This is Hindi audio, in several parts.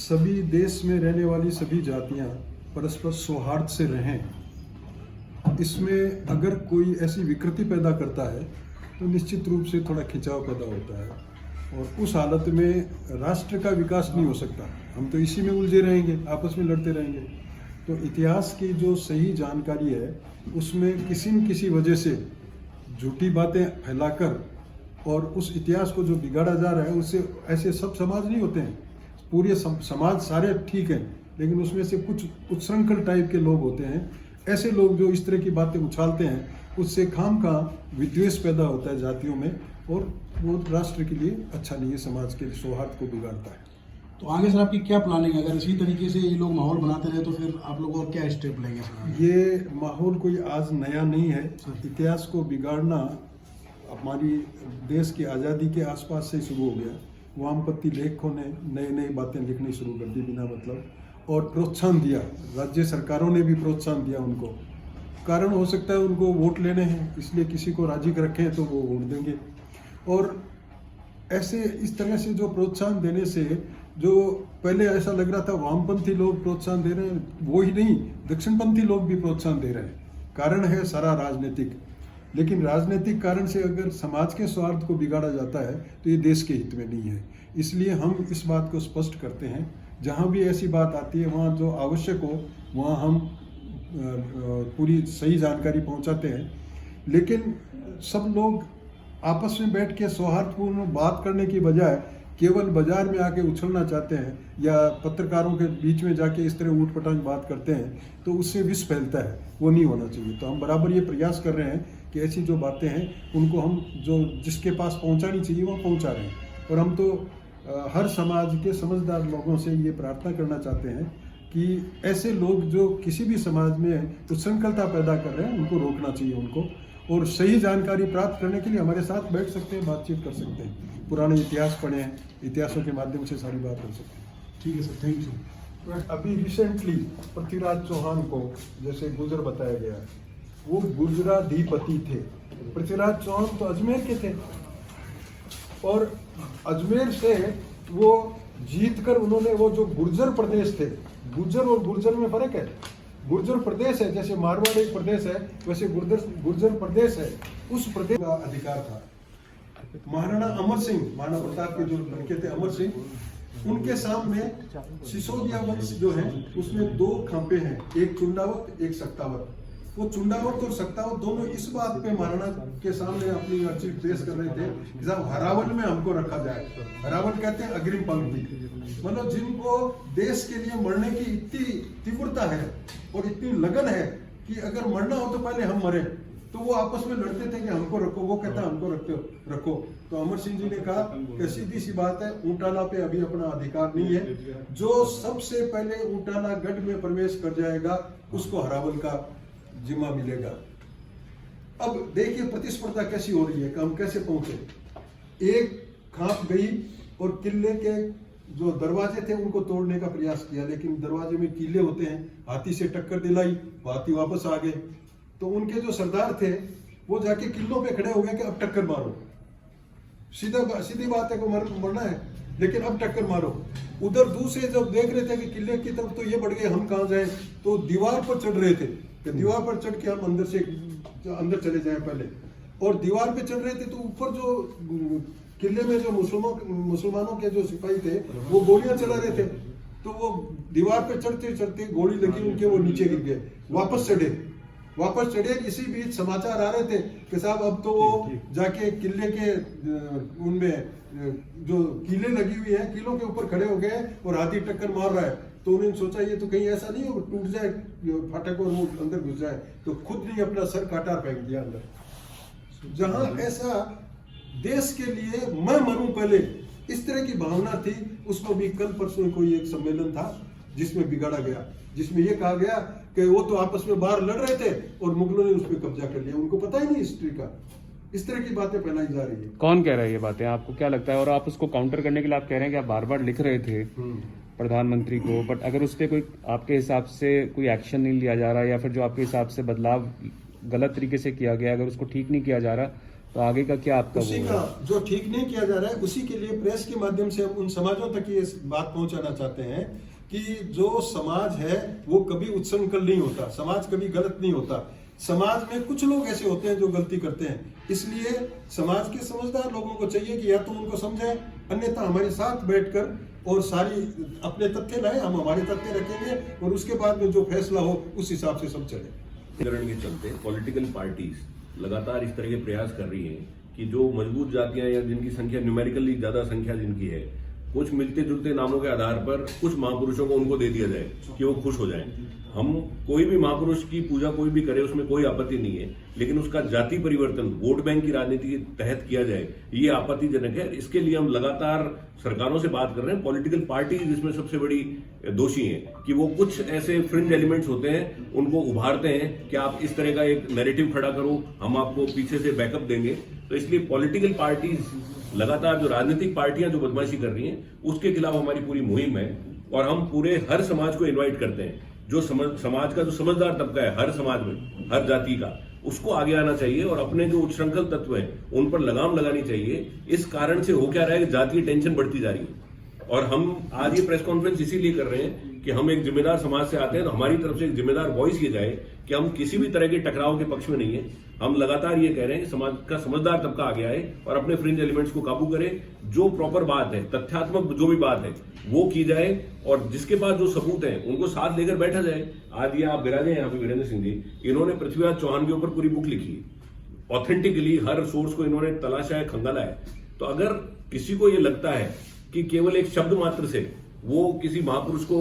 सभी देश में रहने वाली सभी जातियां परस्पर सौहार्द से रहें। इसमें अगर कोई ऐसी विकृति पैदा करता है तो निश्चित रूप से थोड़ा खिंचाव पैदा होता है और उस हालत में राष्ट्र का विकास नहीं हो सकता। हम तो इसी में उलझे रहेंगे, आपस में लड़ते रहेंगे। तो इतिहास की जो सही जानकारी है उसमें किसी न किसी वजह से झूठी बातें फैलाकर और उस इतिहास को जो बिगाड़ा जा रहा है उससे ऐसे सब समाज नहीं होते हैं। पूरे समाज सारे ठीक हैं, लेकिन उसमें से कुछ उच्छृंखल टाइप के लोग होते हैं। ऐसे लोग जो इस तरह की बातें उछालते हैं उससे खामखा विद्वेष पैदा होता है जातियों में और वो राष्ट्र के लिए अच्छा नहीं है, समाज के सौहार्द को बिगाड़ता है। तो आगे सर आपकी क्या प्लानिंग है? अगर इसी तरीके से ये लोग माहौल बनाते रहे तो फिर आप लोग और क्या स्टेप लेंगे सर? ये माहौल कोई आज नया नहीं है। इतिहास को बिगाड़ना हमारी देश की आज़ादी के आसपास से शुरू हो गया। वामपंथी लेखकों ने नई नई बातें लिखनी शुरू कर दी बिना मतलब, और प्रोत्साहन दिया। राज्य सरकारों ने भी प्रोत्साहन दिया उनको। कारण हो सकता है उनको वोट लेने हैं, इसलिए किसी को राजी रखें तो वो वोट देंगे। और ऐसे इस तरह से जो प्रोत्साहन देने से जो पहले ऐसा लग रहा था वामपंथी लोग प्रोत्साहन दे रहे हैं, वो ही नहीं, दक्षिणपंथी लोग भी प्रोत्साहन दे रहे हैं। कारण है सारा राजनीतिक। लेकिन राजनीतिक कारण से अगर समाज के स्वार्थ को बिगाड़ा जाता है तो ये देश के हित में नहीं है। इसलिए हम इस बात को स्पष्ट करते हैं, जहाँ भी ऐसी बात आती है वहाँ जो आवश्यक हो वहाँ हम पूरी सही जानकारी पहुँचाते हैं। लेकिन सब लोग आपस में बैठ के सौहार्दपूर्ण बात करने की बजाय केवल बाजार में आके उछलना चाहते हैं या पत्रकारों के बीच में जाके इस तरह ऊट-पटांग बात करते हैं तो उससे विष फैलता है। वो नहीं होना चाहिए। तो हम बराबर ये प्रयास कर रहे हैं कि ऐसी जो बातें हैं उनको हम जो जिसके पास पहुंचानी चाहिए वो पहुंचा रहे हैं। और हम तो हर समाज के समझदार लोगों से ये प्रार्थना करना चाहते हैं कि ऐसे लोग जो किसी भी समाज में उच्छृंखलता पैदा कर रहे हैं उनको रोकना चाहिए उनको। और सही जानकारी प्राप्त करने के लिए हमारे साथ बैठ सकते हैं, बातचीत कर सकते हैं, पुराने इतिहास पढ़े हैं, इतिहासों के माध्यम से सारी बात कर सकते हैं। ठीक है सर, थैंक यू। अभी रिसेंटली पृथ्वीराज चौहान को जैसे गुर्जर बताया गया है, वो गुर्जराधिपति थे। पृथ्वीराज चौहान तो अजमेर के थे और अजमेर से वो जीत कर उन्होंने वो जो गुर्जर प्रदेश थे, गुर्जर और गुर्जर में फर्क है। गुर्जर प्रदेश है, जैसे मारवाड़ एक प्रदेश है वैसे गुर्जर प्रदेश है, उस प्रदेश का अधिकार था। महाराणा अमर सिंह, महाराणा प्रताप के जो लड़के थे अमर सिंह, उनके सामने सिसोदिया वंश जो है उसमें दो खांपे हैं, एक चुंडावत एक सक्तावत। वो चुंडावत और सक्तावत दोनों इस बात पे महाराणा के सामने अपनी अर्जी पेश कर रहे थे कि साहब हरावल में हमको रखा जाए। हरावल कहते हैं अग्रिम पंक्ति, मतलब जिनको देश के लिए मरने की इतनी तीव्रता है और इतनी लगन है कि अगर मरना हो तो पहले हम मरे। तो वो आपस में लड़ते थे कि हमको रखो, वो कहता हमको रखो। तो अमर सिंह जी ने कहा कि सीधी सी बात है, ऊंटाला पे अभी अपना अधिकार नहीं है। जो सबसे पहले ऊंटाला गढ़ में प्रवेश कर जाएगा उसको हरावल का जिम्मा मिलेगा। अब देखिए प्रतिस्पर्धा कैसी हो रही है कि हम कैसे पहुंचे। एक खाप गई और किले के जो दरवाजे थे उनको तोड़ने का प्रयास किया, लेकिन दरवाजे में कीले होते हैं, हाथी से टक्कर दिलाई, हाथी वापस आ गए। तो उनके जो सरदार थे वो जाके किलों पे खड़े हो गए कि अब टक्कर मारो। सीधी बात है को मरना है, लेकिन अब टक्कर मारो। उधर दूसरे जब देख रहे थे कि किले की तरफ तो ये बढ़ गए, हम कहाँ जाए, तो दीवार पर चढ़ रहे थे कि दीवार पर चढ़ के हम अंदर चले जाएं पहले। और दीवार पे चढ़ रहे थे तो ऊपर जो किले में जो मुसलमानों के जो सिपाही थे वो गोलियां चला रहे थे। तो वो दीवार पे चढ़ते चढ़ते गोली लगी उनके, वो नीचे गिर गए, वापस चढ़े। इसी बीच समाचार आ रहे थे कि साहब अब तो वो जाके किले के उनमें जो कीले लगी हुई है, कीलों के ऊपर खड़े हो गए और हाथी टक्कर मार रहा है। तो उन्होंने सोचा ये तो कहीं ऐसा नहीं हो टूट जाए फाटक और वो अंदर घुस जाए, तो खुद ने अपना सर काटा फेंक दिया अंदर। जहां ऐसा देश के लिए मैं मरूं पहले इस तरह की भावना थी, उसको भी कल परसों कोई एक सम्मेलन था जिसमें बिगाड़ा गया, जिसमें यह कहा गया कि वो तो आपस में बाहर लड़ रहे थे और मुगलों ने उस पर कब्जा कर लिया, उनको पता ही नहीं हिस्ट्री का। इस तरह की बातें फैलाई जा रही है। कौन कह रहा है ये बातें, आपको क्या लगता है? और आप उसको काउंटर करने के लिए आप कह रहे हैं कि आप बार बार लिख रहे थे प्रधानमंत्री को, बट अगर उस पर कोई आपके हिसाब से कोई एक्शन नहीं लिया जा रहा या फिर जो आपके हिसाब से बदलाव गलत तरीके से किया गया, अगर उसको ठीक नहीं किया जा रहा, तो आगे का क्या आपका उसी वो का है? जो ठीक नहीं किया जा रहा है, उसी के लिए प्रेस के माध्यम से हम उन समाजों तक ये बात पहुंचाना चाहते हैं कि जो समाज है वो कभी उच्छृंखल नहीं होता, समाज कभी गलत नहीं होता। समाज में कुछ लोग ऐसे होते हैं जो गलती करते हैं, इसलिए समाज के समझदार लोगों को चाहिए कि या तो उनको समझें, अन्यथा हमारे साथ बैठकर और सारी अपने तथ्य लाए, हम हमारे तथ्य रखेंगे और उसके बाद में जो फैसला हो उस हिसाब से सब चले। के चलते पॉलिटिकल पार्टीज लगातार इस तरह के प्रयास कर रही हैं कि जो मजबूत जातियां या जिनकी संख्या न्यूमेरिकली ज्यादा संख्या जिनकी है, कुछ मिलते जुलते नामों के आधार पर कुछ महापुरुषों को उनको दे दिया जाए कि वो खुश हो जाएं। हम कोई भी महापुरुष की पूजा कोई भी करे उसमें कोई आपत्ति नहीं है, लेकिन उसका जाति परिवर्तन वोट बैंक की राजनीति के तहत किया जाए ये आपत्तिजनक है। इसके लिए हम लगातार सरकारों से बात कर रहे हैं। पॉलिटिकल पार्टी इसमें सबसे बड़ी दोषी है कि वो कुछ ऐसे फ्रिंज एलिमेंट्स होते हैं उनको उभारते हैं कि आप इस तरह का एक नैरेटिव खड़ा करो, हम आपको पीछे से बैकअप देंगे। तो इसलिए पॉलिटिकल पार्टीज लगातार जो राजनीतिक पार्टियां जो बदमाशी कर रही हैं उसके खिलाफ हमारी पूरी मुहिम है और हम पूरे हर समाज को इन्वाइट करते हैं। जो समाज का जो समझदार तबका है हर समाज में, हर जाति का, उसको आगे आना चाहिए और अपने जो उच्छृंखल तत्व हैं उन पर लगाम लगानी चाहिए। इस कारण से हो क्या रहा है कि जातीय टेंशन बढ़ती जा रही है और हम आज ये प्रेस कॉन्फ्रेंस इसीलिए कर रहे हैं कि हम एक जिम्मेदार समाज से आते हैं, तो हमारी तरफ से एक जिम्मेदार वॉइस ये जाए कि हम किसी भी तरह के टकराव के पक्ष में नहीं है। हम लगातार ये कह रहे हैं कि समाज का समझदार तबका आगे आए और अपने फ्रिंज एलिमेंट्स को काबू करे। जो प्रॉपर बात है, तथ्यात्मक जो भी बात है वो की जाए और जिसके पास जो सबूत है उनको साथ लेकर बैठा जाए। आज ये आप विराजे हैं यहाँ पे वीरेंद्र सिंह जी, इन्होंने पृथ्वीराज चौहान के ऊपर पूरी बुक लिखी, ऑथेंटिकली हर सोर्स को इन्होंने तलाशा है, खंगाला है। तो अगर किसी को ये लगता है कि केवल एक शब्द मात्र से वो किसी महापुरुष को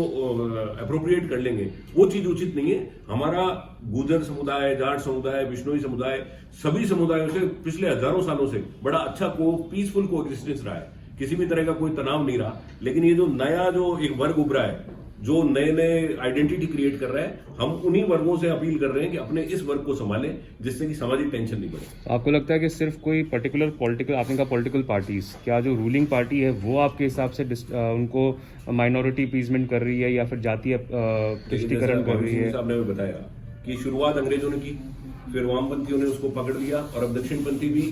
अप्रोप्रिएट कर लेंगे, वो चीज उचित नहीं है। हमारा गुर्जर समुदाय, जाट समुदाय, बिश्नोई समुदाय, सभी समुदायों से पिछले हजारों सालों से बड़ा अच्छा पीसफुल को एग्जिस्टेंस रहा है, किसी भी तरह का कोई तनाव नहीं रहा। लेकिन ये जो नया जो एक वर्ग उभरा है, जो नए नए आइडेंटिटी क्रिएट कर रहा है, हम उन्हीं वर्गों से अपील कर रहे हैं कि अपने इस वर्ग को संभालें जिससे कि सामाजिक टेंशन नहीं बढ़े। तो आपको लगता है कि सिर्फ कोई पर्टिकुलर पॉलिटिकल, आपने कहा पॉलिटिकल पार्टीज, क्या जो रूलिंग पार्टी है वो आपके हिसाब से उनको माइनॉरिटी अपीजमेंट कर रही है या फिर जातीय तुष्टीकरण कर रही है? साहब ने बताया कि शुरुआत अंग्रेजों ने की, फिर वामपंथियों ने उसको पकड़ लिया और अब दक्षिणपंथी भी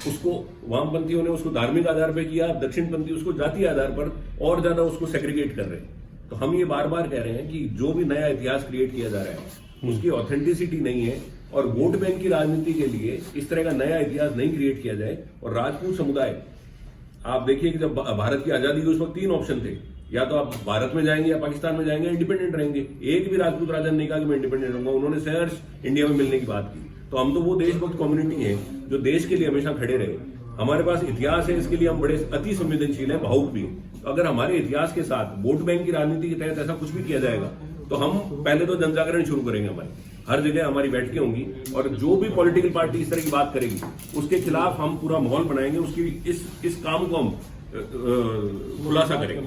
उसको, वामपंथियों ने उसको धार्मिक आधार पर किया, अब दक्षिणपंथी उसको जातीय आधार पर और ज्यादा उसको सेग्रीगेट कर रहे हैं। तो हम ये बार बार कह रहे हैं कि जो भी नया इतिहास क्रिएट किया जा रहा है उसकी ऑथेंटिसिटी नहीं है और वोट बैंक की राजनीति के लिए इस तरह का नया इतिहास नहीं क्रिएट किया जाए। और राजपूत समुदाय, आप देखिए कि जब भारत की आजादी हुई उस वक्त 3 ऑप्शन थे, या तो आप भारत में जाएंगे या पाकिस्तान में जाएंगे, इंडिपेंडेंट रहेंगे। एक भी राजपूत राजा ने नहीं कहा कि मैं इंडिपेंडेंट रहूंगा, उन्होंने सहर्ष इंडिया में मिलने की बात की। तो हम तो वो देशभक्त कम्युनिटी है जो देश के लिए हमेशा खड़े रहे। हमारे पास इतिहास है, इसके लिए हम बड़े अति संवेदनशील हैं, भावुक भी हैं। तो अगर हमारे इतिहास के साथ वोट बैंक की राजनीति के तहत ऐसा कुछ भी किया जाएगा तो हम पहले तो जनजागरण शुरू करेंगे। हमारी हर जगह हमारी बैठकें होंगी और जो भी पॉलिटिकल पार्टी इस तरह की बात करेगी उसके खिलाफ हम पूरा माहौल बनाएंगे, उसकी इस काम को हम खुलासा करेंगे।